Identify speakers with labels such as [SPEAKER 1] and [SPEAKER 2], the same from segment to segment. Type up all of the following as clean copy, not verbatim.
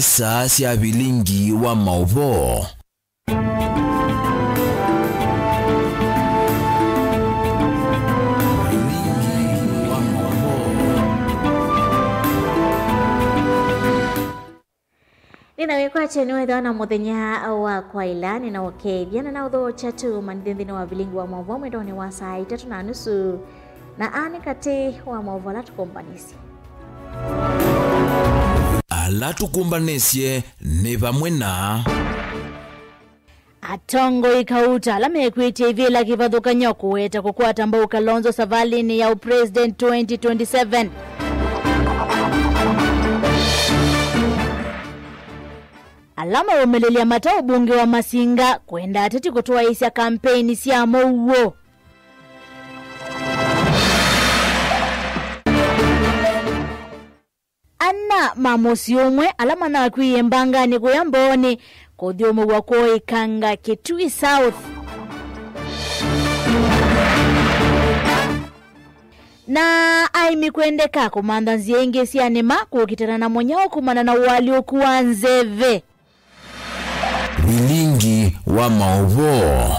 [SPEAKER 1] Nisa sia bilingi wa mauvo.
[SPEAKER 2] Ninawekwa chenwe dhana muthenya wa kwaila ninawakeithia na utho chatu mandindini wa bilingi wa mauvo mwendoni wa saa 3:30 na ani kati wa mauvo la tukombanisi.
[SPEAKER 1] Ala tukumbanesie ni vamwe na
[SPEAKER 2] Atongo ikauta la mekwitie vila kivathuka nyoku weta kukwata mbau Kalonzo savalini ya upresident 2027. Alama umelelia mata ubunge wa Masinga kwenda atati kutoa isia kampeni siya mouwo. Anna mamosi umwe alama na kwiye mbangani kuyamboni kodiomo wako ikanga Kitui South. Na aimi kwendeka kumanda nzienge siya nema kukitana na monyao kumana na wali okuwa nzeve.
[SPEAKER 1] bilingi wa mauvo.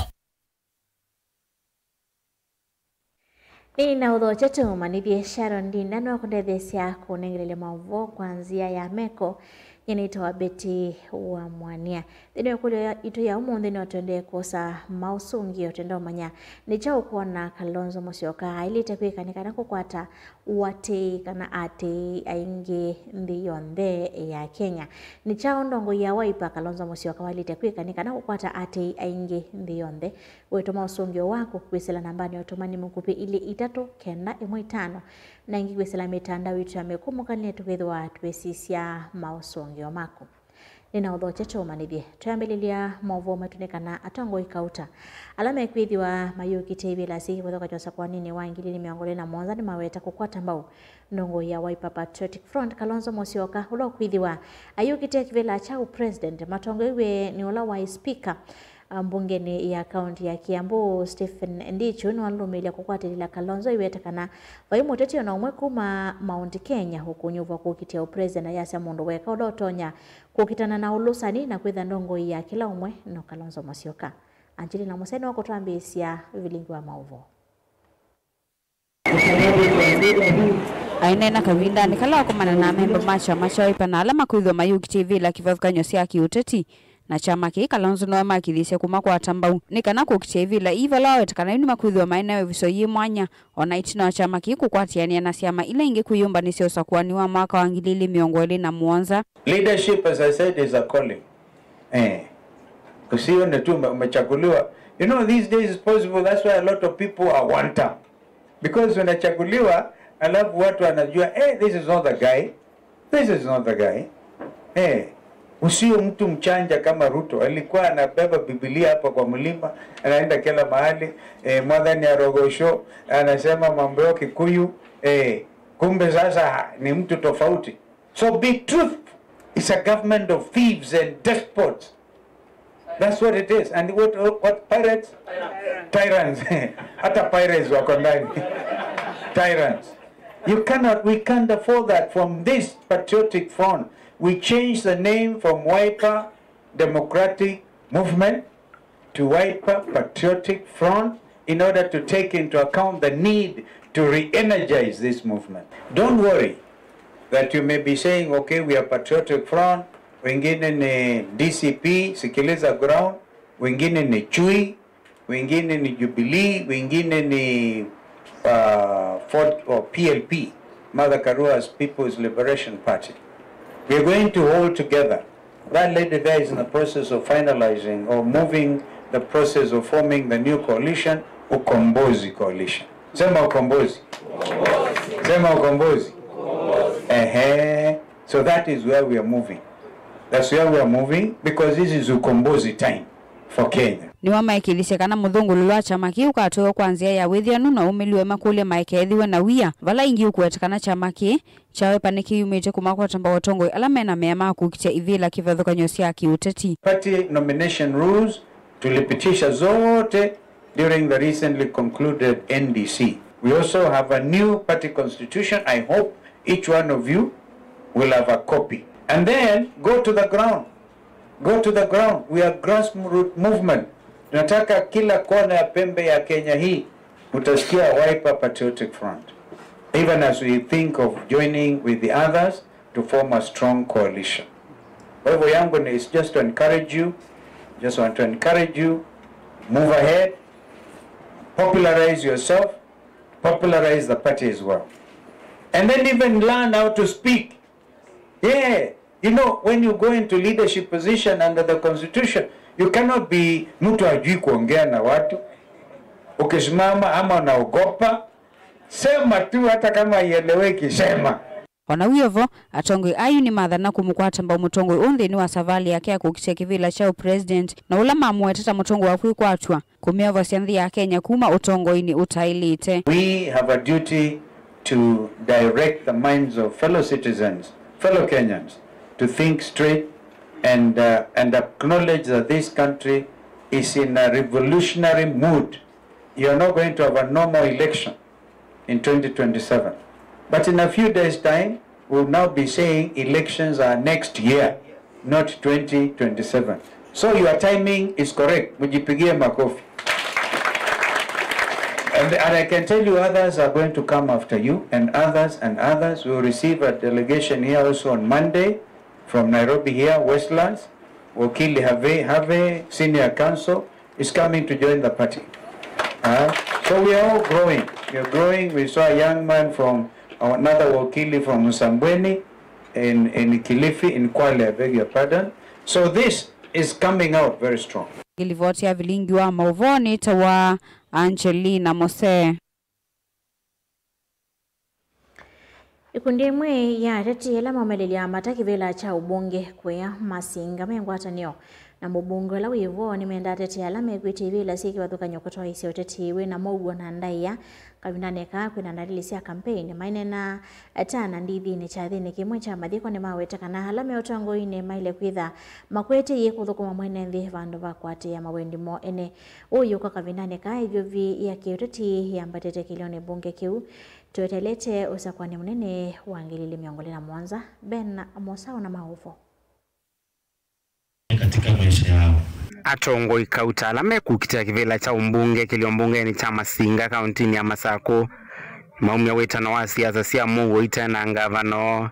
[SPEAKER 2] Nina udho chetu manithie Sharon Dinda wa kundethesia kunengelele mauvo kwanzia ya meko yanaitwa Beti wa Mwania. Dino kule ito ya umundi ni watuende kosa mausungi otendo manya. Nichao kuona Kalonzo Musyoka ili tepika nikana kukwata wate kana ate ainge ndiyonde ya Kenya. Nichao ndongo ya waipa Kalonzo Musyoka wali tepika nikana kukwata ate ainge ndiyonde. Weto mausungi wako kwesela nambani otomani mkupi ili 3-9-5 na ingi kwesela mitanda witu ya mekumuka ni tukidwa tuwesisia mausungi omako. Nina udho checho umanidhie. Tuyambelilia mauvo matunekana atongo ikauta. Alama ekwidhi wa mayuki TV la sihi kwa josa kwa nini waingili ni miongole na mwanza ni maweta kukwata mbao. Ndongo ya Wiper Patriotic Front Kalonzo Musyoka ulo kwidhi wa ayuki TV la chau president. Matongo iwe ni ula wa speaker. Mbungeni ya kaunti ya Kiambu Stephen Ndichu nwalumilia kukwata ila Kalonzo iwetakana vaimu teti na umwe kuma Mount Kenya huku nyuva kukitia uprezida ya Samundu weka udotonya kukitana na ulusani na kwitha ndongo ya kila umwe no Kalonzo Musyoka. Anjili na museni wako tuambisia vilingi wa mauvo.
[SPEAKER 3] Aina na kavinda nikala wakumana na memba macha wipa na alama kuidho mayuki TV la kivathuka nyosi ya kiuteti. Na chama ki Kalonzo no makithise kuma kwa tambau nikana kukitia vila iva lawe takana ni makwithwa maina viso yi mwanya ona itina chama ki kukwatiania na siama ile inge kuyumba ni sio sakwani wa mwaka wa 2017.
[SPEAKER 4] Leadership, as I said, is a calling. Kusio na tu umechaguliwa. You know, these days it's possible, that's why a lot of people are one term. Because when unachaguliwa alafu watu wanajua this is not the guy, this is not the guy. Usio mtu mchanja kama Ruto alikuwa anabeba Biblia hapa kwa mlima anaenda kila mahali mwadhani ya Rogosho anasema mambo ya Kikuyu kumbe sasa ni mtu tofauti. So be truthful. It's a government of thieves and despots. That's what it is. And what pirates? Tyrants. Hata pirates wako ndani. Tyrants. We can't afford that. From this patriotic front, we changed the name from Wiper Democratic Movement to Wiper Patriotic Front in order to take into account the need to re-energize this movement. Don't worry that you may be saying, okay, we are Patriotic Front, wengine ni DCP, Sikiliza Ground, wengine ni Chui, wengine ni Jubilee, wengine ni Ford or PLP, Mother Karua's People's Liberation Party. We are going to hold together. That lady there is in the process of finalizing or moving the process of forming the new coalition, Ukombozi Coalition. Sema Ukombozi. Sema Ukombozi. So that is where we are moving. That's where we are moving because this is Ukombozi time for Kenya.
[SPEAKER 3] Ni wa maikilisha kana muthungulu wa chama ki ukatoa kwanzia ya withianu na umiliwe makule maikethiwe na wia vala ingi ukwetakana chama ki chawe paniki yumite kuma kwa tamba watongo alama na mema kukitia ivila kivathuka nyosi ya kiuteti.
[SPEAKER 4] Party nomination rules tulipitisha zote during the recently concluded NDC. We also have a new party constitution. I hope each one of you will have a copy. And then go to the ground. Go to the ground. We are grassroots movement. Tunataka kila kona ya pembe ya Kenya hii utasikia Wiper Patriotic Front. Even as we think of joining with the others to form a strong coalition. Kwa hivyo yangu is just to encourage you. Just want to encourage you. Move ahead. Popularize yourself. Popularize the party as well. And then even learn how to speak. Yeah, you know, when you go into leadership position under the constitution, you cannot be mtu ajui kuongea na watu. Ukisimama ama unaogopa, sema tu hata kama ieleweki sema.
[SPEAKER 3] Ona wiyovo atongoi ayu ni mathana kumukwata mbao mutongoi unthini wa savali yake ya kukitia kivila chao president na ula mamueteta mutongoi wa kuikwatwa kumiovo sianthi ya Kenya kuma utongoi ni utailite.
[SPEAKER 4] We have a duty to direct the minds of fellow citizens, fellow Kenyans, to think straight and acknowledge that this country is in a revolutionary mood. You are not going to have a normal election in 2027. But in a few days' time, we'll now be saying elections are next year, not 2027. So your timing is correct. Mujipigie makofi. And I can tell you others are going to come after you, and others. We will receive a delegation here also on Monday from Nairobi here, Westlands. Wakili Have, Senior Counsel, is coming to join the party. So we are all growing. We are growing. We saw a young man from another Wakili from Msambweni in Kilifi, in Kwale, I beg your pardon. So this is coming out very strong.
[SPEAKER 3] Gilivoti ya vilingi wa mauvoni tawa Angelina Mose.
[SPEAKER 2] Ikundi mwe ya reti la mamelelia mataki vela cha ubunge kwea masinga mengwatanio na mbunge la wivo ni menda reti la megwiti vela siki wathuka nyokoto isi otetiwe na mogwa na ndaiya kabinaneka kwina ndalilisia campaign maine na atana ndithi ni chathini kimwe cha mathiko ni mawetaka na halame otango ine maile kwitha makwete ye kuthukuma mwene nthi vandu vakwate ya mawendi mo ene uyu kwa kabinaneka ivyo vi ya kiureti ya mbatete kilione bunge kiu tuetelete usakwani munene wangilili miongole na Mwanza Ben Mosao na Maufo
[SPEAKER 5] katika maisha yao.
[SPEAKER 6] Atongo ikauta kukitia kivela cha umbunge kiliombunge ni cha Masinga kauntini ya Masako maumia wetano wa siasa sia Mungu itana ngavano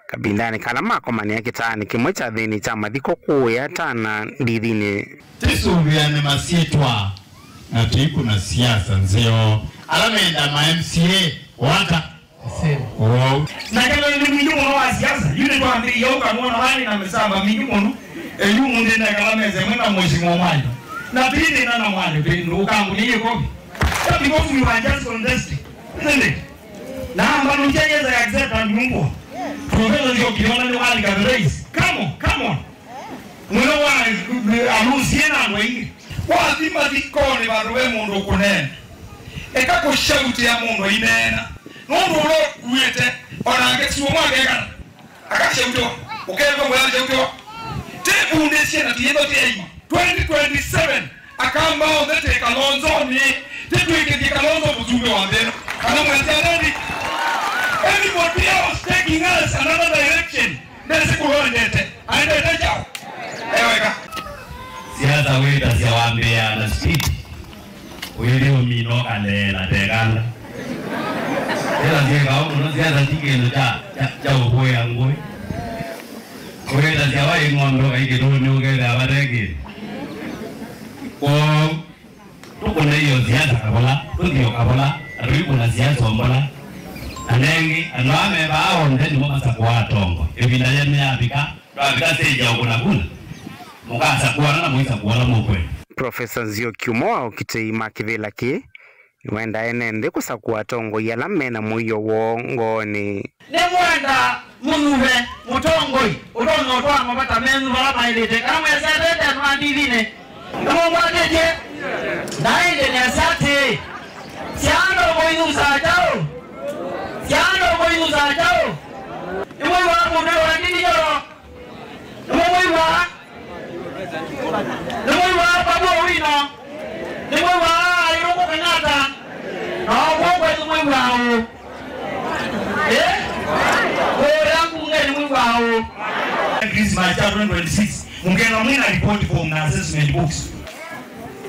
[SPEAKER 6] kabindani kala makomani yake tani kimwe cha thini cha mathiko kuya tana ndithini
[SPEAKER 5] Tisuviane masietwa na tuiku na siasa nzeo alamenda ma MCA wata wow.
[SPEAKER 7] Na kama ni minjumo wa siasa yule kwa ambi yoka mwana wani na mesamba minjumo yu munde na kala meze mwena mheshimiwa mwani na pili na mwani pili ukangu ni yeko sabi kwa fumi wanjasi contest nende na ambalo njegeza ya exeta ndumbo professor ndio kiona ni wali ka race come on mwana wa alusiena ngwe kwa thima dikoni baruwe mundu kunene eka ko shauti ya mundu inena mundu lo uete orange sumo ageka akashauto ukeko mwala shauto tebu ndesia na tiendo tei 2027 akamba ondete kalonzo ni tebu ikiti kalonzo butume wa ndeno kana mwanzani anybody else taking us another direction nesi kuhondete aende jao eweka
[SPEAKER 5] siasa weda siawambea na speed wele umino kalela tegala ela siega uno siasa tikeno cha uhoya ngwe weda siawai ngondo aikidoni ugele abarege kwa tuko na hiyo siasa kabola ndio kabola atuipo na siasa ombola anengi anwame bao ndeni mwasa kwa tongo ebinda yeme abika abika seja ukuna mukasa kuona na mwisa kuona mukwe
[SPEAKER 6] Professor Nzio Kiumoa ukiteima kivela ki wenda enende kusakua tongo yalame na muyo wongoni
[SPEAKER 7] ne mwenda munuve mutongoi utono otwa mabata menzu balapa ilete kama yazarete nwandivine kama mwadeje naende ni asate siano boyuza jao iwe wa mundu wa nini yo iwe wa Nemwa babo wino. Nemwa iroko kanata. Nawo nemwa. Orangu ngene nemwa. Christmas ya 2026 mungena mwina report form na assessment books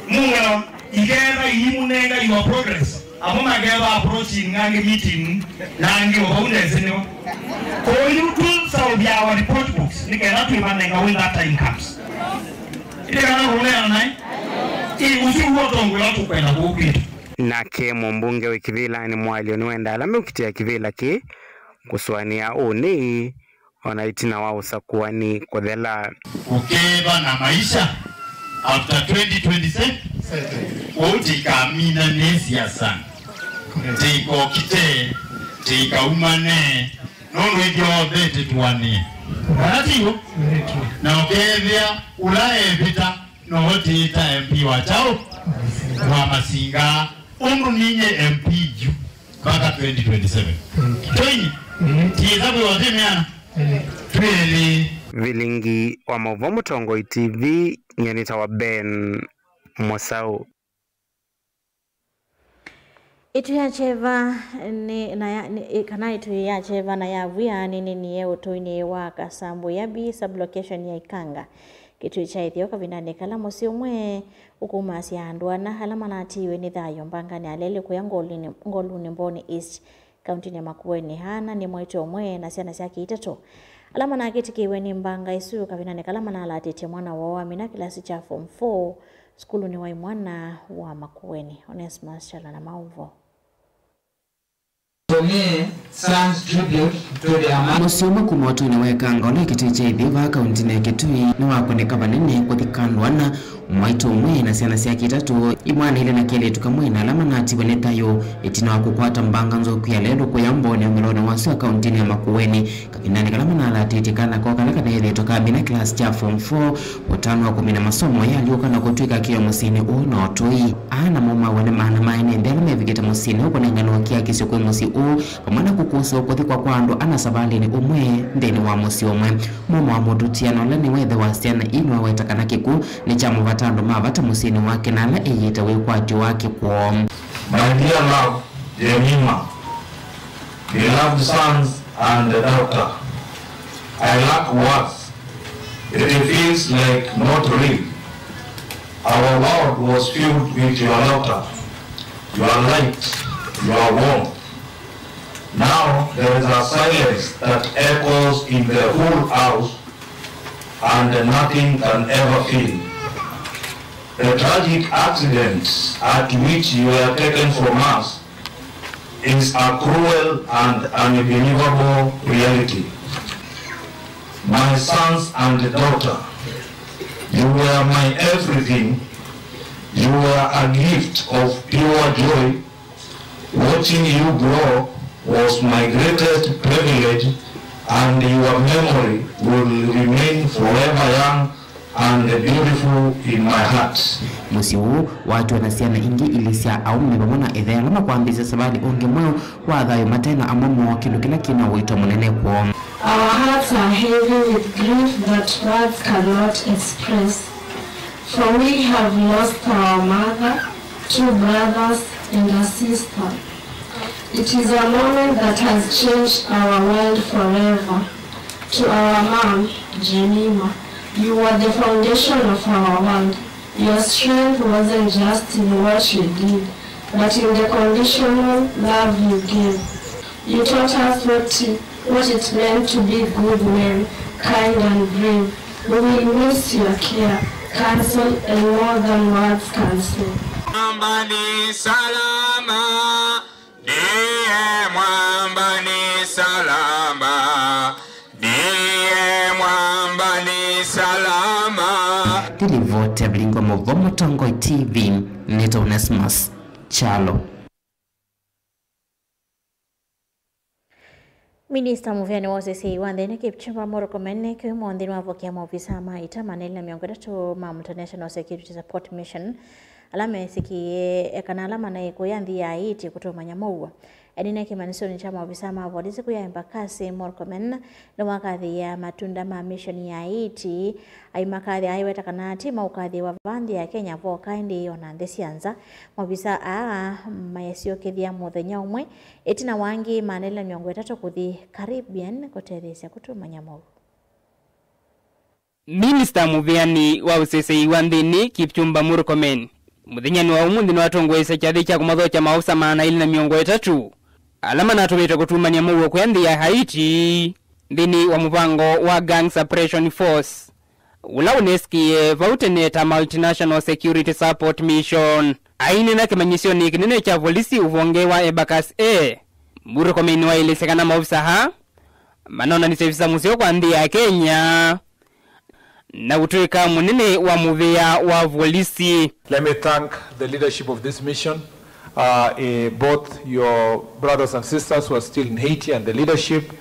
[SPEAKER 7] mungena igera yimunenga your progress amo mageba approaching ngange meeting nangi obauneze ne ko you tools of our report books nikena tuimanenga when that time comes ikana rulea nai usiuotongola tukwenda kukitu
[SPEAKER 6] nake mumbunge wa Kivila ni mwalio ni wenda alame ukitia Kivila ki kuswania oni wanaitina wao sakuwa ni kodhela
[SPEAKER 7] ukeba na maisha after 2027 utika nesia sana tiko kite tika umane nono hivyo bete tuwane wanatiyo na ukevya ulae vita nohoti ita MP wa chao wa Masinga umru ninye MP ju kaka 2027 toini tizabu wote meana tweli
[SPEAKER 6] vilingi wa Mauvo Tongo TV nyanita wa Ben Mosau
[SPEAKER 2] itu ya cheva ni kana itu ya cheva na ya vya ni ye utoini wa Kasambu ya bi sublocation ya Ikanga kitu cha Ethiopia vinanekala mosi umwe ukumasi andwana halama natiwe ni thayo mbangani alele kuya ngoluni Mboni East county ya Makueni hana ni mwaito umwe na siana siaki itato alama na kitikiwe ni mbanga isu kavinanekala manala atete mwana wa Amina kilasi cha form 4 skulu ni wa mwana wa Makueni Onesmus Chala na Mauvo
[SPEAKER 8] Musoma kumoto ni wekanga ole kitiche ithiva kaunti na Kitui ni wakoneka banene kuthikandwana mwaito umwe na siana siaki itatu imwana ile na kile tukamwe alama nati wenetayo itina wakukwata mbanga nzoku ya lelo kwa Mboni ngolona wasi kaunti ya Makueni kakinani kalama na latete kana kwa kana ile toka bina class cha form 4 watano wa 10 masomo yalioka na kutwika kiyo musini na otoi ana mama wale maana maine ndelo mevigeta musini huko nengano kia kisio kwa musi pamana kukuso kuthikwa kwando ana sabali ni umwe ndeni wa musi umwe mama wa mudutiano lani wethe wasiana ino watakana kiku ni chamo vatando mavata musini wake na ala eyita wekwati wake kwa
[SPEAKER 9] My dear love, Jemima, beloved sons and the daughter, I lack words. It feels like not real. Our world was filled with your laughter, your light, your warmth. Now there is a silence that echoes in the whole house and nothing can ever fill. The tragic accident at which you were taken from us is a cruel and unbelievable reality. My sons and daughter, you were my everything. You were a gift of pure joy. Watching you grow was my greatest privilege, and your memory will remain forever young and beautiful in my heart.
[SPEAKER 8] Musi huu watu wanasiana ingi ilisia au mbebamona idhe alama kuambiza sabali unge mweo wadhayo matena amomo wakilu kila kina wito mnene kwa
[SPEAKER 10] Our hearts are heavy with grief that words cannot express. For we have lost our mother, 2 brothers and a sister. It is a moment that has changed our world forever. To our mom, Jemima, you were the foundation of our world. Your strength wasn't just in what you did, but in the conditional love you gave. You taught us what it meant to be good men, kind and brave. We will miss your care, counsel, and more than words can say.
[SPEAKER 11] Mwambani salama, ndiye mwambani salama, ndiye mwambani salama.
[SPEAKER 8] Tilivote Blingo Mauvo Tongo TV Nito Onesmus Chalo.
[SPEAKER 2] Minister Muvyani Moses Iwandene Kipchumba Morokomene kumondini wavokia maofisa maita manela miongoni tu Mount National Security Support Mission alame sikie ekana alama na ikoyandhi ya iti kutuma nyamoua edine kimaniso ni chama ofisa mavodi siku ya embakasi Morokomene no wakadhi ya matunda ma mission ya iti ai makadhi aiweta kana tima ukadhi wa vandi ya Kenya voka ndi yona ndesianza mobisa mayesio kithia muthenya umwe etina wangi manela miongo 3 kuthi Caribbean koteresia kutuma nyamoua
[SPEAKER 12] Minister Muviani wa usesei wa nthini Kipchumba Murkomen muthenyani wa umuthi ni watongwesa kyathi kya kumathocha mausa maana ili na miongo 3 alama natumite kutumania mugo kwa nthi ya Haiti nthini wa mupango wa Gang Suppression Force ula uneskie vauteneta Multinational Security Support Mission aini na kimanyisio ni kinene cha polisi uvonge wa Ebakas Murkomen wa ile sekana maufisa ha manona ni sevisa musio kwa nthi ya Kenya na utweka munene wa muvea wa polisi.
[SPEAKER 13] Let me thank the leadership of this mission, both your brothers and sisters who are still in Haiti and the leadership,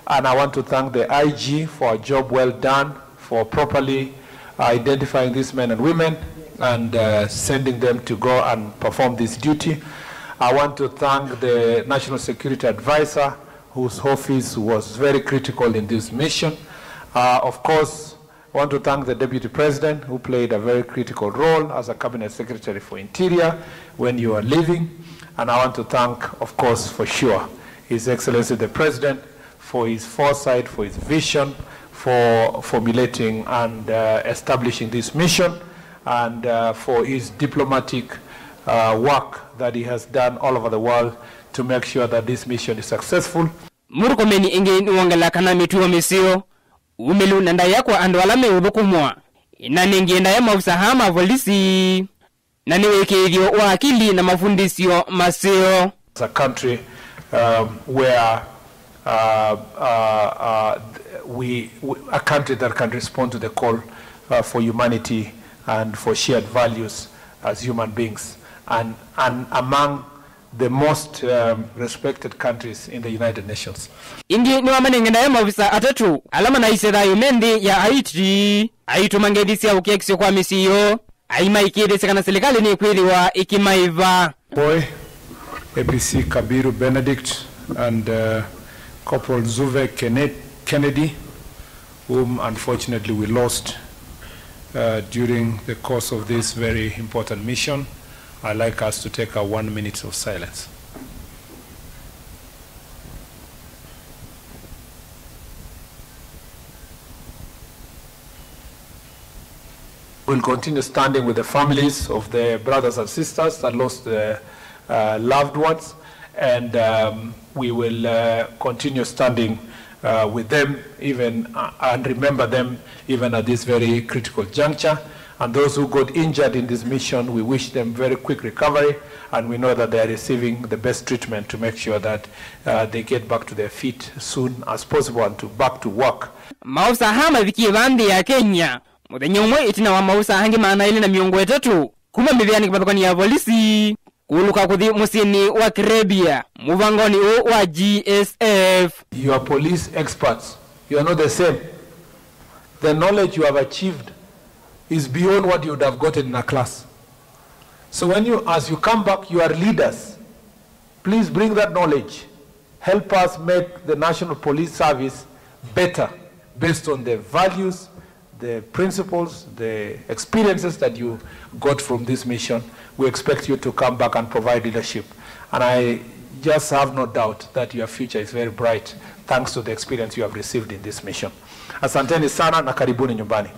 [SPEAKER 13] and I want to thank the IG for a job well done for properly identifying these men and women and sending them to go and perform this duty. I want to thank the National Security Advisor whose office was very critical in this mission. Of course, I want to thank the Deputy President who played a very critical role as a Cabinet Secretary for Interior when you are leaving. And I want to thank, of course, for sure, His Excellency the President for his foresight, for his vision, for formulating and establishing this mission, and for his diplomatic work that he has done all over the world to make sure that this mission is successful.
[SPEAKER 12] Murkomen inge nuangala kana mituwa misio umelu nanda yakwa ando alame ubukumwa na ningienda ya mausahama polisi na niweke hivyo wakili na mafundisio masio.
[SPEAKER 13] It's a country where a country that can respond to the call for humanity and for shared values as human beings, and among the most respected countries in the United Nations.
[SPEAKER 12] Ingi ni wamanengenda ya maofisa atatu alama na isera yumendi ya Haiti aitumangedisi ya ukiekisio kwa misiyo aimaikide sekana serikali ni kweli wa ikimaiva.
[SPEAKER 13] Boy, APC Kabiru Benedict and Corporal Zuve Kennedy, whom unfortunately we lost during the course of this very important mission. I'd like us to take a 1 minute of silence. We'll continue standing with the families of the brothers and sisters that lost their loved ones, and we will continue standing with them even and remember them even at this very critical juncture. And those who got injured in this mission, we wish them very quick recovery, and we know that they are receiving the best treatment to make sure that they get back to their feet soon as possible and back to work.
[SPEAKER 12] Mausa hama viki vandi ya Kenya muthenyomwe itina wa mausa hangi maana ile na miongo 3 kuma miviani kipathokani ya polisi kuluka kuthi musini wa Caribbean muvangoni wa GSF.
[SPEAKER 13] You are police experts. You are not the same. The knowledge you have achieved is beyond what you would have gotten in a class. So as you come back, you are leaders. Please bring that knowledge. Help us make the National Police Service better based on the values, the principles, the experiences that you got from this mission. We expect you to come back and provide leadership. And I just have no doubt that your future is very bright thanks to the experience you have received in this mission. Asanteni sana na karibuni nyumbani.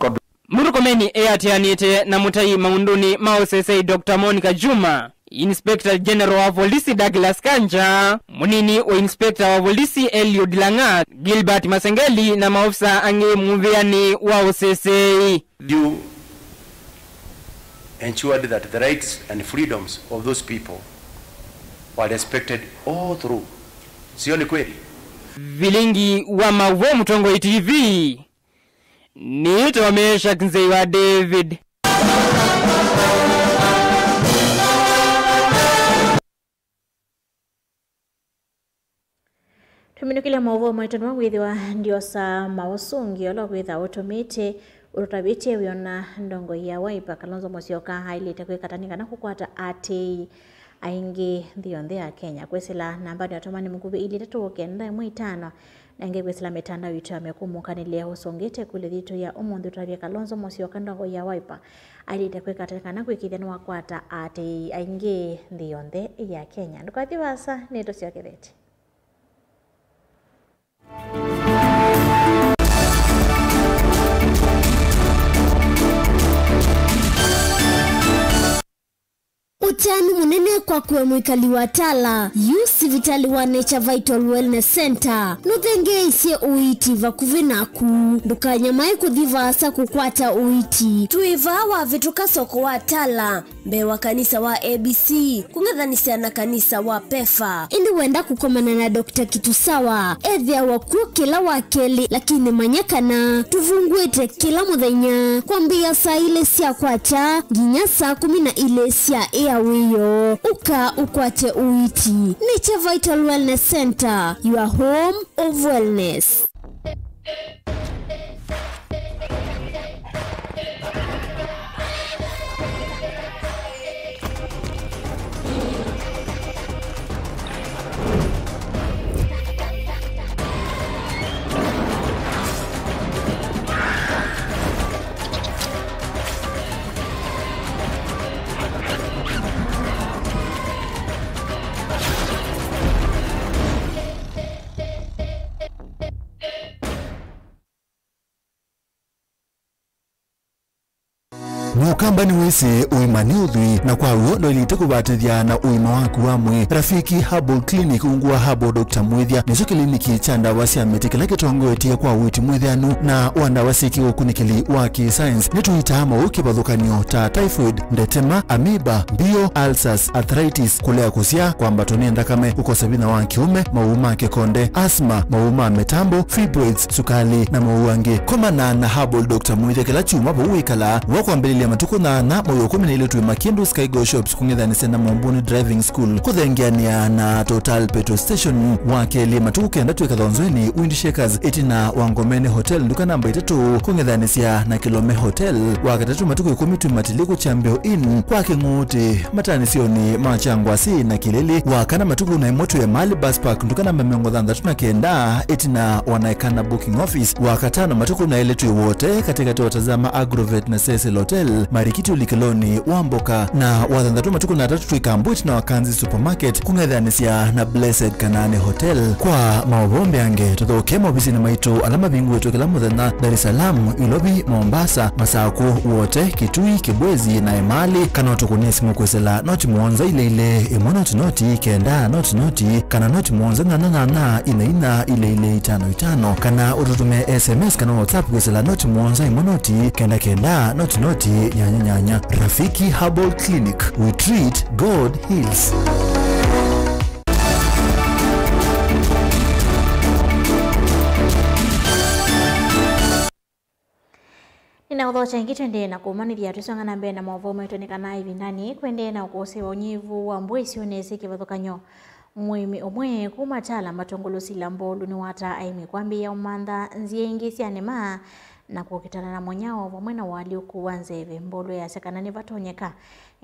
[SPEAKER 12] Murkomen atianite na mutai maunduni maosesei Dr. Monica Juma, Inspector General wa polisi Douglas Kanja, munini wa Inspector wa polisi Eliud Langat, Gilbert Masengeli na maofisa ange muviani wa osesei.
[SPEAKER 14] You ensured that the rights and freedoms of those people were respected all through. Sio ni kweli?
[SPEAKER 12] Vilingi wa Mawo Mtongo TV. Nito Mesha Kinzei wa David.
[SPEAKER 2] Tuminukile mawo mwitano wa withiwa ndio sa mausungi olo kwitha automate urutabite wiona ndongo ya Wiper Kalonzo Musyoka hailite kwikatanika na kukwata ati aingi thionthe ya Kenya kwesila namba ni atomani mukube ili 395 nange kwesila metanda witu amekumukanile usongete kule thito ya umundu utabia Kalonzo Musyoka ndongo ya Wiper ailite kwikatanika na kwikithia wakwata ati aingi thionthe ya Kenya ndukwathi wasa neto syokethete.
[SPEAKER 15] utani munene kwa kwe mwikali wa Tala Sivitali wa Nature Vital Wellness Center nuthenge isye uiti vakuvinaku ndukanya mai kuthiva asa kukwata uiti tuiva wa vituka soko wa Tala mbewa kanisa wa ABC kungethanisia na kanisa wa Pefa indi wenda kukomana na Dr. Kitusawa ethia wakuo kila wakeli lakini manyakana tuvungwete kila muthenya kwambia saa ile sia kwacha nginya saa 10 ile sia eawiyo uka ukwate uiti Nature Vital Wellness Center, your home of wellness.
[SPEAKER 16] Mukambani wese uimani udhui na kwa uondo ilite kubatithia na uima waku wamwe Rafiki Herbal Clinic ungua Herbal Dr. Mwithia nicho kliniki cha ndawa cia miti kila kitongoetie kwa witi mwithianu na wandawa siki ukunikili wa ki-science nituitama ukibadhukanio ta typhoid, ndetema, amoeba, bio, ulcers, arthritis, kulea kusia, kwambatoni ndakame, ukosabina wa kiume, mauma kekonde, asma, mauma metambo, fibroids, sukali na mauange. Komana na Herbal Dr. Mwithia kila chuma bo uikala wakwambili matuko na moyo 10 tu Makindu Sky Go Shops kungethanise na Mombuni Driving School kuthengiania na Total Petrol Station wakeli matuko kenda tu Kadhonzweni Wind Shakers etina Wangomene Hotel duka namba 3 kungethanisia na Kilome Hotel wakatatu matuko 10 tu Matiliku Chambeo Inn kwa Kinguti matanisioni Machangwasi na Kileli wakana matuko na moto ya Mali Bus Park duka namba 139 etina wanaekana booking office wakatana matuko na ile tu wote katika watazama Agrovet na Cecil Hotel Marikiti Ulikiloni Wamboka na wathandatu matuko na tatu tuikambuti na Wakanzi Supermarket kungethanisia na Blessed Kanane Hotel kwa maobombe yange tuthoke mobisi na maito alama bingu wetu kila muthenya Dar es Salaam Ilobi Mombasa Masako wote Kitui Kibwezi na Emali kana tukunesi mukwesela noti muonza ile imonoti noti kenda noti kana noti muonza na ina ile 55 kana ututume SMS kana WhatsApp kwesela noti muonza imonoti kenda noti nyanya. Rafiki Herbal Clinic, we treat, God heals.
[SPEAKER 2] Inaudhocha ngitende na kumanithia tusongana mbele na mavomo itonikana hivi ndani kwende na ukose unyivu wa mbwesi onese kivathukanyo mwimi omwe kumatala matongolosi lambolu ni wata aimi kwambia umanda nzie ingi sianema na kukitana na monyao vamwena walioku wanzeve mbolo ya sekanani vatonyeka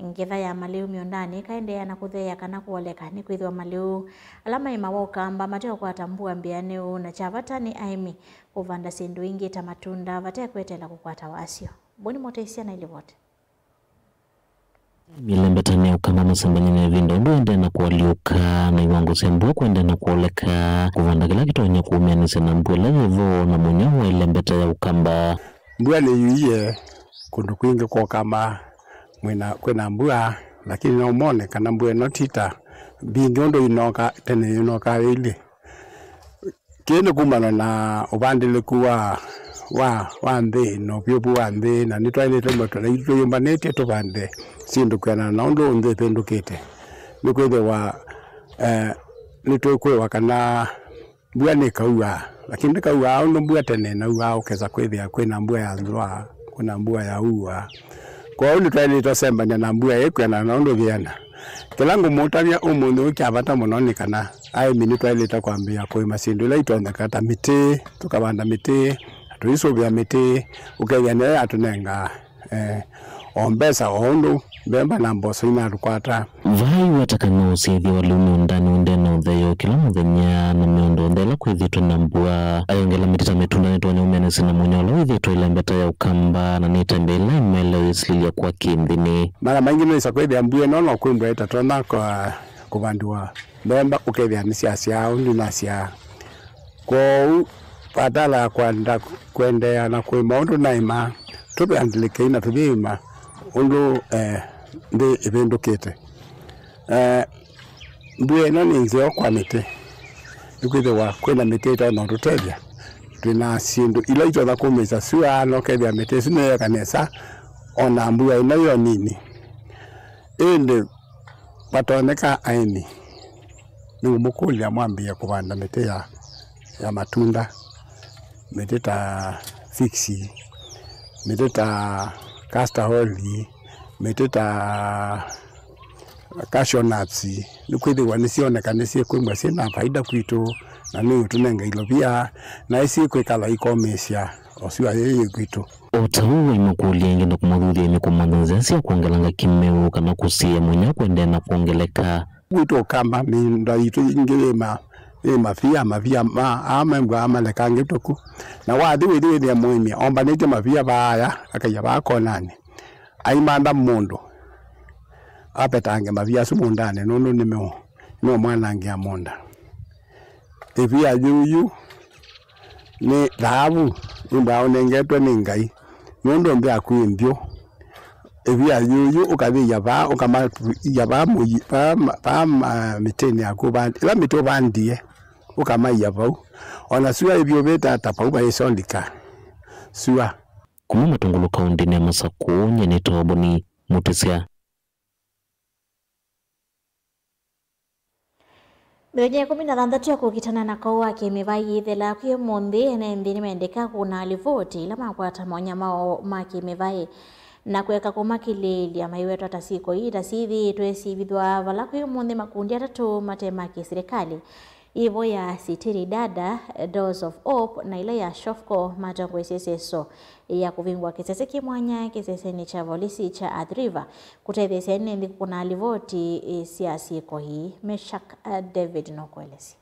[SPEAKER 2] ngetha ya maliu miondani kaendea na kuthea kana kuoleka ni kwithwa maliu alama imawoka amba mateo kwa tambua mbianeu na chavatani aimi kuvanda sindu ingi ta matunda vatea kwetela kukwata wasio boni motesia na ilivote
[SPEAKER 17] Milembetani ukama masambanyine vindo mwende na kuwaliuka na iwango sembo kwende na kuoleka kuvanda kila kitonya kuumianise na mbwela hivo na mwenyewe wa ilembeta ya ukamba
[SPEAKER 18] mbwela yuiye kundu kuingi kwa kama kwena mbua lakini na umone kana mbue notita bingi ondo inoka tene inoka ili kene kumana na ubandile kuwa wa mbe no piopu wa mbe na nitwaile tomoto na ito yombanete to bande sindu kana na ondo onde pendukete nikwethe wa nitokwe wakana mbua ne kauwa lakini kauwa ondo mbua tene na uwa okeza kwethia kwena mbua ya nzwa kuna mbua ya uwa kwa hiyo nitwaile to sembanya na mbua yekwena na ondo viana kelangu motavya umundu ukyavata muno kana ai minitwaile ta kwambia kwa masindu la itonda kata miti tukabanda miti tuisobya miti ukegene atunenga ombesa ondo bemba na mboso ina rukwata
[SPEAKER 17] vai watakana usithi walumu ndani undena utheyo kila muthenya na miondo ndela kwithitwe na mbua ayongela mitita mitunda nitwanya umenesi na munyolo withitwe ilembeta ya ukamba na nitembela imele islilia kwa kimthini
[SPEAKER 18] mara maingi nisa kwithia mbue nono kwimbwa itatona kwa kuvandiwa bemba ukethia nisiasia undi nasia kwa badala kwenda kwendea na kuima undu naima tubeandilike ina tubima undu ndi ibindukite mbue no ni nzeo kwa mite ikwithiwa kwina mite itono rutethia twina sindu ila itotha kumisa sua no kethia mite sine kanesa ona mbue ino yo nini indi patoneka aini ni umukulia mwambia kubanda mite ya matunda mite ta fixi mite ta castor holly mite ta cashew nuts ni kwithiwa ni cionekana cie kwimwe ciina faida kwitu na ni utunenga ilo pia na isi kwikala ikomecia ocio yeye kwitu
[SPEAKER 17] Otau imukulia ingenda kumuthuthia imikumanthia cia kuongelanga kimeu kana kusia munya kwende na kuongeleka
[SPEAKER 18] kwitu kamba minda itu ingirima mafia ma amembwa amaleka ngituku na wathi withi mwimi omba nite mafia baya akaya bakonani aimanda mundu apetange mavia sumundane nono nimeo no mwana ngia monda evia yuyu ni dhahabu imba onengetwe ni ngai nondo mbya kwimbyo evia yuyu ukathi yaba ukama yaba mu miteni akubandi ila mito bandie ukama yaba ona sua ebyo beta tapau ba isondika sua
[SPEAKER 17] kuma matungulu kaunti ne Masaku nyene toboni mutesia
[SPEAKER 2] Mwenye 16 ya kukitana na kaua kimivai ithela kuyo mundi ene mbini mendeka kuna alivoti ila makwata monya mao maki mivai na kuweka kumakilili ama iwetu atasiko hii tasithi tuesi vidwa vala kuyo mundi makundi atatu matemaki serikali ivo ya Sitiri Dada, Doors of Hope na ile ya Shofco matango iseseso ya kuvingwa kisese kimwanya kisese ni cha volisi cha Adriva kutethesya nindi kuna alivoti siasiko hii Meshak David nokwelesi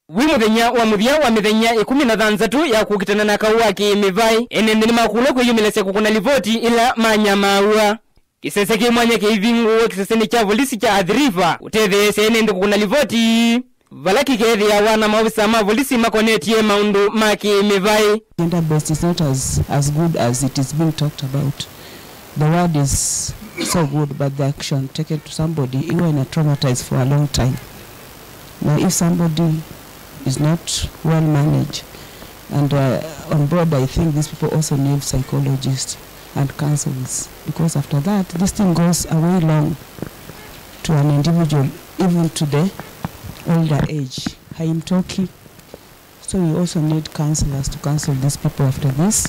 [SPEAKER 12] Wimuthenya wa muthia wa mithenya 16 ya kukitana na kaua kimivai enende ni makulo kuyumilesia kukuna livoti ila manyamaua kisese kimwanya kivingu kisese ni cha volisi cha Adriva utethesya enende kukuna livoti valaki kethi ya wana maofisa ma volisi makonetie maundu maki mivai.
[SPEAKER 19] Gender based is not as good as it is being talked about. The word is so good but the action taken to somebody you are traumatized for a long time. Now if somebody is not well managed and on board, I think these people also need psychologists and counselors, because after that this thing goes a way long to an individual, even to the older age. I am talking, so we also need counselors to counsel these people after this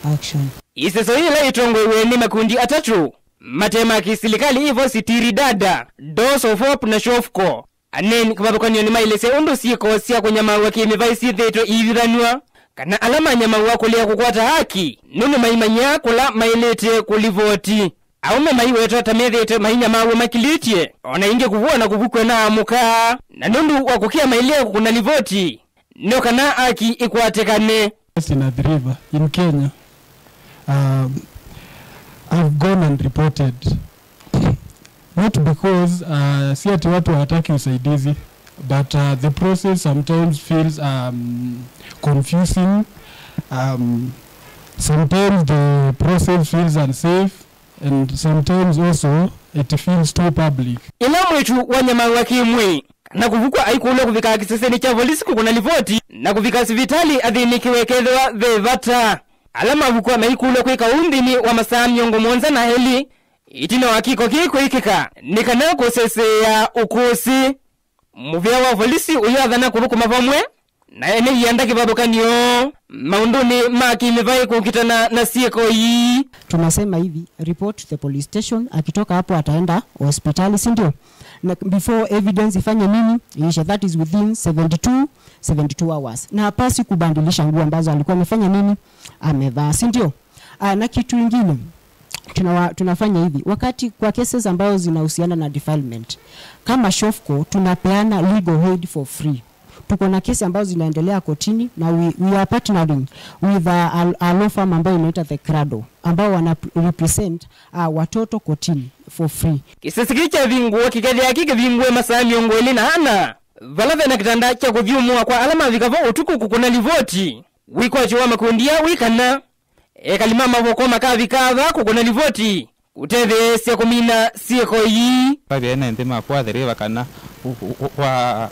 [SPEAKER 19] action.
[SPEAKER 12] Iseso ile itongwe ni makundi atatu matema kisilikali ivo Sitiri Dada, Doors of Hope na Shofco aneni kubabakwanyo ni mailese undu siko sia kunyamaua kimivai sitheto iviranua kana alama nyamaua kulia kukwata haki nunu maimanya kula mailete kulivoti aume maiweto tamethete mainyamaua makilitie ona inge kuvua na kuvukwe na amuka na nundu wakukia mailea kukuna livoti nio kana haki ikwatekane.
[SPEAKER 20] In Adriva in Kenya, I've gone and reported, not because si ati watu hawataki usaidizi, but the process sometimes feels confusing. Sometimes the process feels unsafe, and sometimes also it feels too public.
[SPEAKER 12] Ila mwetu wanyamaua kimwe na kuvukwa aikulo kuvika kiseseni cha volisi kukuna livoti na kuvika sivitali adhini kiwekedwa vevata alama vukwa maikulo kweka undini wa masaa miongo monza na heli itino wakiko kiko ikika nikana kusese ya ukusi muvia wa volisi uyadhana kuruku mavamwe na ene yanda kibabukanio maunduni maki mivai kukitana na sieko hii.
[SPEAKER 19] Tunasema hivi, report to the police station, akitoka hapo ataenda hospitali, si ndio? Na before evidence ifanye nini? Isha, that is within 72 hours. Na hapasi kubandilisha nguo ambazo alikuwa amefanya nini? Amevaa, si ndio? Na kitu kingine tunafanya hivi, wakati kwa cases ambazo zinahusiana na defilement, kama Shofco tunapeana legal aid for free. Tuko na kesi ambazo zinaendelea kotini na we are partnering with a law firm ambayo inaitwa The Crado ambao wana represent watoto kotini for free.
[SPEAKER 12] Kisesi cha vinguo kikadhi hakike vinguo masaa miongo ili na ana valave na kitanda cha kuvyumua kwa alama vikavo utuku kukuna livoti wiko chiwa makundia wikana kalimama vokoma kavikava kukuna livoti uteve sia kumina sieko yi
[SPEAKER 21] pale ene ndima kwa deriva kana wa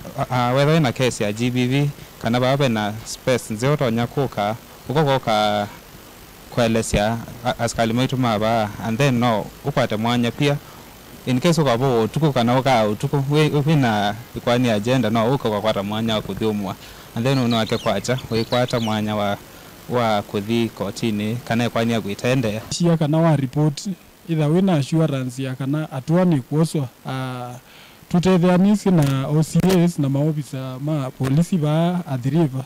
[SPEAKER 21] wewe na kesi ya GBV kana baba na space nzeo nyakuka uko ka kwelesya askali maitu maba and then no upate mwanya pia in case ukabo tuko kana tuko we na ikwani agenda no uko kwa mwanya wa kudhumwa and then unawake kwacha we kwata mwanya wa kuthi kotini kana ikwani agwitende
[SPEAKER 20] cia kana wa report either wina assurance ya kana atuani kuoswa tutethanisi na OCS na maofisa ma polisi ba adhiriva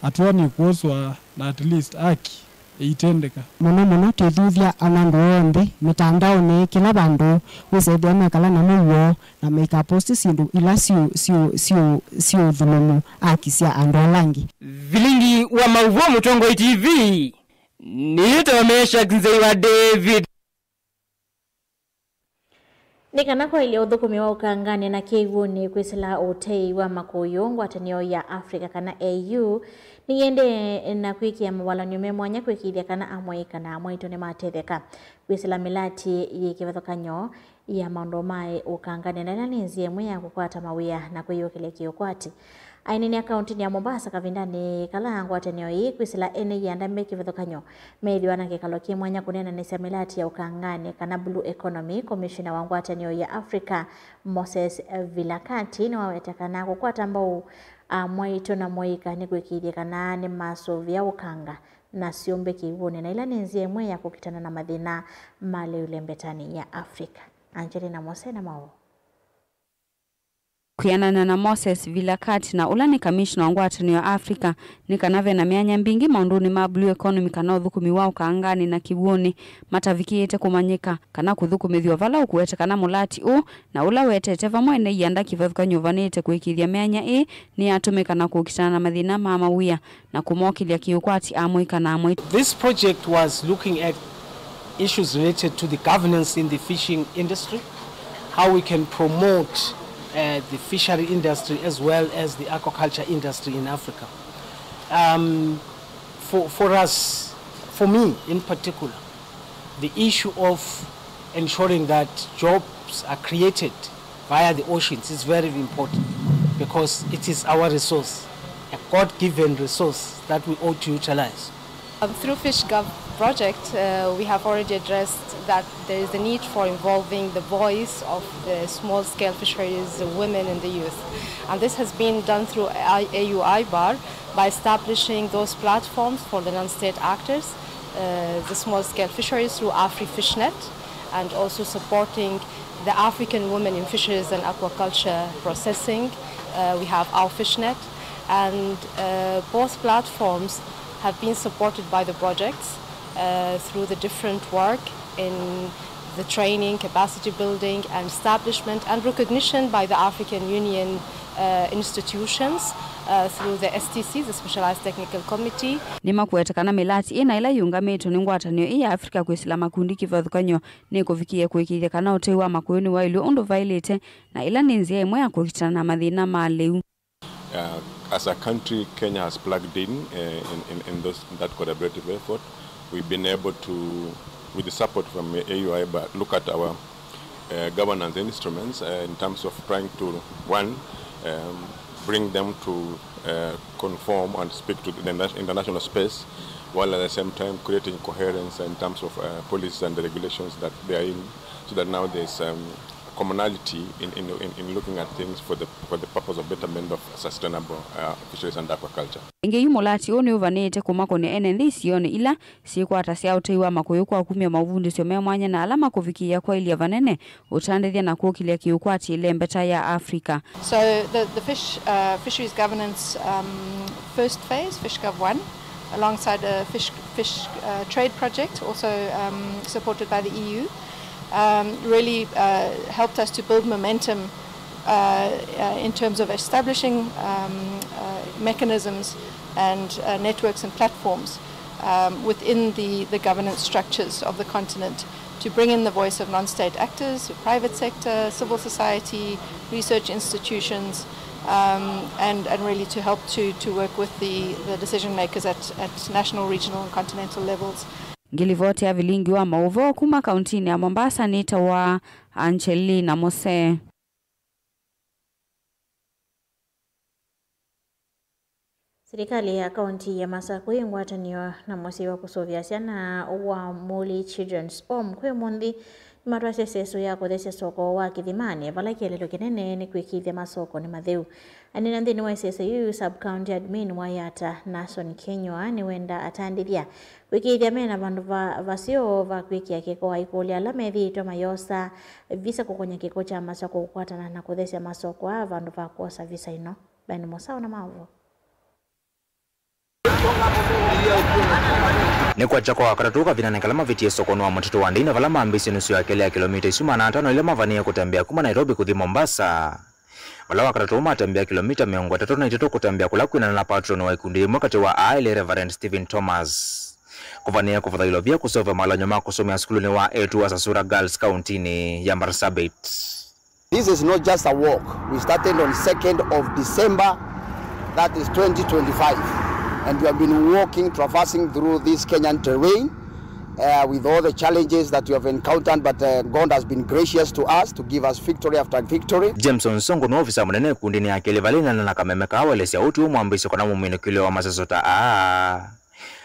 [SPEAKER 20] atuani kuoswa na at least aki itendeka
[SPEAKER 19] muno tethuthia anandu onthe mitandaoni kila bandu wisaidia mekala na muo na make post sindu ila sio dhulumu akisia andu alangi
[SPEAKER 12] vilingi wa Mauvo Mutongo TV nitomesha Nzeiwa David
[SPEAKER 2] Nikana kwa ile uthukumi wa ukangani na kivuni kwisila utei wa makuyungu atanio ya Afrika kana AU niyende na kwikia mawala nyume mwanya kwikithia kana amwe kana amwe itone matetheka kwisila milati yikivathokanyo ya maundu mai ukangani na ninzie mwe ya kukwata mawia na kwiyokele kiyokwati ainini akaunti ya Mombasa kavindani kalangu atanio hii kwisila ene ya ndambe kivathokanyo methi wanake kalokie mwanya kunena nisa milati ya ukangani kana Blue Economy Commissioner wangu atanio ya Afrika Moses Vilakati ni wawetekana kukwata mbao mwaito na mwaika ni kwikithia kana ni masovia ukanga na siombe kivuni na ila ninzie mwe ya kukitana na madhina male ulembetani ya Afrika. Angelina Mose na Mao
[SPEAKER 3] kuyanana na Moses Vilakati na ula ni commissioner wangu atani wa Afrika ni kanave na mianya mbingi maunduni ma Blue Economy kana uthukumi wao kaangani na kibuoni matavikiete kumanyika kana kuthukumithio vala ukuete kana mulati u na ula wetete vamwene yanda kivathuka nyuvanite kuikithia mianya ni atumika na kukitana na madhina mama wia na kumokilia kiukwati amwika na amwe.
[SPEAKER 22] This project was looking at issues related to the governance in the fishing industry, how we can promote the fishery industry as well as the aquaculture industry in Africa. For us, for me in particular, the issue of ensuring that jobs are created via the oceans is very important because it is our resource, a God-given resource that we ought to utilize.
[SPEAKER 23] Through FishGov project, we have already addressed that there is a need for involving the voice of the small-scale fisheries, the women and the youth. And this has been done through AU IBAR by establishing those platforms for the non-state actors, the small-scale fisheries through AfriFishNet, and also supporting the African women in fisheries and aquaculture processing. We have our FishNet, and both platforms have been supported by the projects through the different work in the training, capacity building and establishment and recognition by the African Union institutions through the STC, the Specialized Technical Committee.
[SPEAKER 3] Nima kuetekana milati ina ila yungametu ni ngwatanio iya Afrika kuisila makundi kivathukanyo ni kufikia kuikithia kana utei wa makuyuni wa ilu undu vailite na ila ninzia imwe ya kukitana na madhina maaleu.
[SPEAKER 24] As a country, Kenya has plugged in that collaborative effort. We've been able to, with the support from AUI, but look at our governance instruments in terms of trying to, one, bring them to conform and speak to the international space, while at the same time creating coherence in terms of policies and the regulations that they are in, so that now there's commonality in looking at things for the purpose of betterment of sustainable fisheries and aquaculture.
[SPEAKER 3] Ingeyu mulati oni uvanete kumakoni ene sione ila sikwata sia utei wa makuyu kwa kumia mavundi sio mwanya na alama kufikia kwa ili vanene utandethia na kuokilia kiukwati ile mbeta ya Afrika.
[SPEAKER 23] So the fisheries governance first phase, FishGov 1, alongside a fish trade project also supported by the EU. Really helped us to build momentum in terms of establishing mechanisms and networks and platforms within the governance structures of the continent to bring in the voice of non-state actors, the private sector, civil society, research institutions, and really to help to work with the decision makers at national, regional and continental levels.
[SPEAKER 3] ngilivoti ya vilingi wa mauvo kuma kauntini ya Mombasa nita wa Angelina Mose.
[SPEAKER 2] Serikali ya kaunti ya Masako ingwataniwa na mwasi wa kusovya siana wa Muli Children's Home kwe mundi matwase seso ya kodesya soko wa Kithimani vala kielelo kinene ni kwikithya masoko ni matheu. Anina nthini wa SSU sub-county admin wa Yata Nason Kenywa ni wenda atandithia kwikithya mena vandu vasio va kwikia kiko wa ikuli ala methitwa mayosa visa kukonya kiko cha masoko kukwatana na kodesya masoko wa vandu va kuosa visa ino. Bani Mosao na Mavo.
[SPEAKER 1] Ni kwa chako wakaratuka vinanengalama vitie sokono wa mtoto wa ndini vala maambisi nusu ya kele ya kilomita 15 ile mavania kutembea kuma Nairobi kuthi Mombasa. Vala wakaratuka matembea kilomita 393 kutembea kula kuina na patron wa ikundi mwakati wa ile Reverend Stephen Thomas. Kuvania kufadhilo vya kusova malanyo makusomea skuluni wa etu wa Sasura Girls County ni ya Marsabit.
[SPEAKER 4] This is not just a walk. We started on 2nd of December, that is 2025. And we have been walking, traversing through this Kenyan terrain with all the challenges that we have encountered, but God has been gracious to us to give us victory after victory.
[SPEAKER 1] Jameson Songo no ofisa mnene kundini ya Kilivalina na Kamemeka awelesi ya utu mwambisi kwa namu minukile wa masasota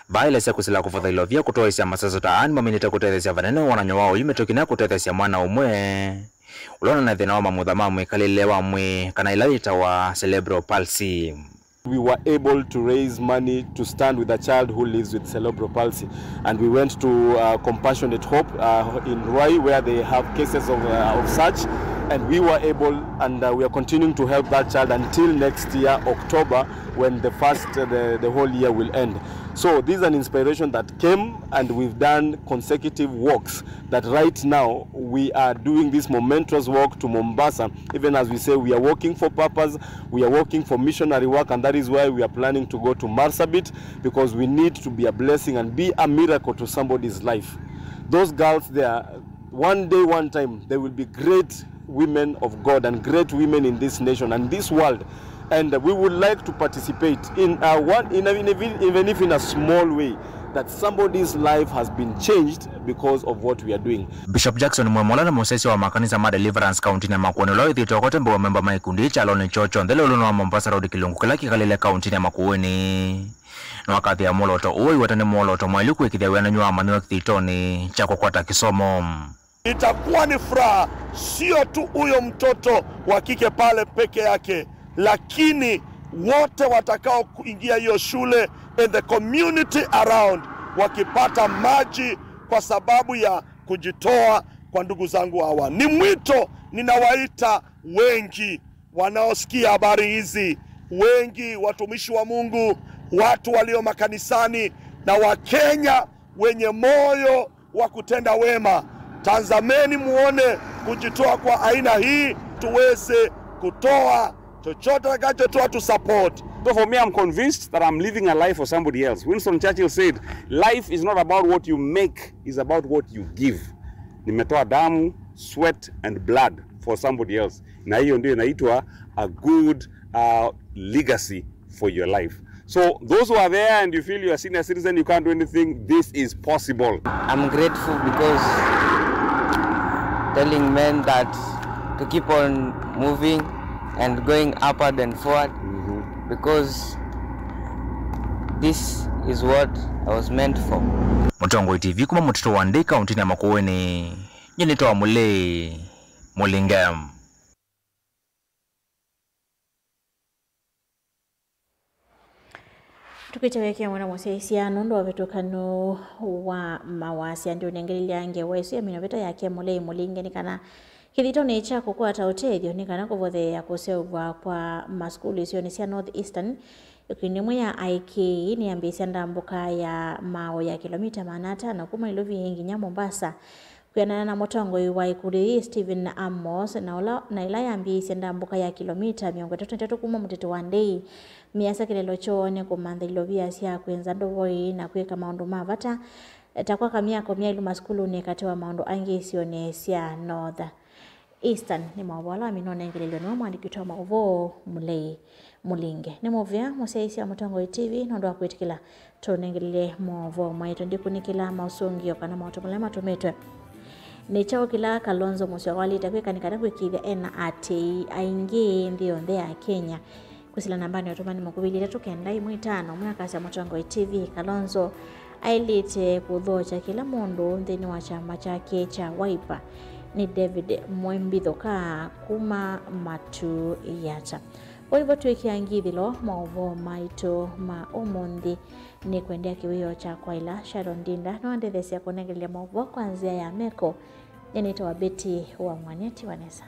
[SPEAKER 1] bailesi ya kusila kufadhilo vya kutoesi ya masasota ani maminita kutethesi ya vanene wananyo wao imetokina kutethesi ya mwana umwe ulona na dhina wa mamudhama mwe kalilewa mwe kanailalita wa cerebral palsy.
[SPEAKER 5] We were able to raise money to stand with a child who lives with cerebral palsy, and we went to Compassionate Hope in Ruai, where they have cases of such, and we were able, and we are continuing to help that child until next year, October, when the whole year will end. So this is an inspiration that came, and we've done consecutive walks that right now we are doing this momentous walk to Mombasa. Even as we say, we are walking for purpose, we are walking for missionary work, and that is why we are planning to go to Marsabit, because we need to be a blessing and be a miracle to somebody's life. Those girls there, one day, one time, they will be great women of God and great women in this nation and this world. And we would like to participate in even if in a small way, that somebody's life has been changed because of what we are doing.
[SPEAKER 1] Bishop Jackson Mwemola na Mosesi wa makanisa ma Deliverance County na Makueni lo ithito kote mbo memba maikundi cha loni chocho ndele ulono wa Mombasa Road Kilungu kila kikalile county na Makueni. Na wakati ya moloto uwe watane moloto mwailu kwikithia wena nyua manuwa kithitoni cha kukwata kisomo.
[SPEAKER 7] Itakuwa ni furaha sio tu huyo mtoto wa kike pale peke yake, lakini wote watakao kuingia hiyo shule and the community around wakipata maji kwa sababu ya kujitoa kwa ndugu zangu hawa. Ni mwito ninawaita wengi wanaosikia habari hizi, wengi watumishi wa Mungu, watu walio makanisani na Wakenya wenye moyo wa kutenda wema. Tazameni muone kujitoa kwa aina hii, tuweze kutoa chochote takachotoa to support.
[SPEAKER 25] So for me, I'm convinced that I'm living a life for somebody else. Winston Churchill said, life is not about what you make, it's about what you give. Nimetoa damu, sweat and blood for somebody else. Na hiyo ndio inaitwa a good legacy for your life. So those who are there and you feel you're a senior citizen, you can't do anything, this is possible.
[SPEAKER 26] I'm grateful because telling men that to keep on moving and going upward and forward, because this is what I was meant for.
[SPEAKER 1] Mutongo TV kuma mtoto wa Ndei County na Makueni nyenitoa mule Mulingam.
[SPEAKER 2] Tukitawekea mwana mwasiasia nondo wa vetokano wa mawasi ndio nengelili yange wesu ya minoveta yake mule Mulinge nikana kithito necha kukwata uteithio nikana kuvothe ya kusewa kwa maskuli sionisia North Eastern ikinimwe ya IK ni ambisia ndambuka ya mao ya kilomita 5 kuma ilovi nginya Mombasa kuyana na motongo wa ikuli Stephen Amos na ila ya ambisia ndambuka ya kilomita 333 kuma mtito wa Ndei miasa kilelo chone kumandha ilovia sia kwenza ndovoi na kweka maundu mavata takwa kamia komia ilu maskulu ne katewa maundu angi sionesia North Eastern ni mawala minone ngililo no mwandikitwa mauvo mulinge ni movya museisi ya Mutongo TV nondo akwitikila tonengilile movo maito ndikunikila mausungio kana mautumulema tumetwe ni chao kila Kalonzo Musyoka walitakwe nikana kwikithia ena ati aingi ndio ndea Kenya kusila nambani watumani mukubili 395 mwaka ya Mutongo TV. Kalonzo ailite kudhocha kila mundu nthini wa chama chake cha Wiper ni David Mwembithoka kuma matu yata olivo tuikiangithilo maovo maito ma umundi ni kuendea kiwio cha Kwaila Sharon Ndinda no andethesia kunengelia maovo kwanzia ya Meko yenito wa Beti wa Mwaniati Wanesa.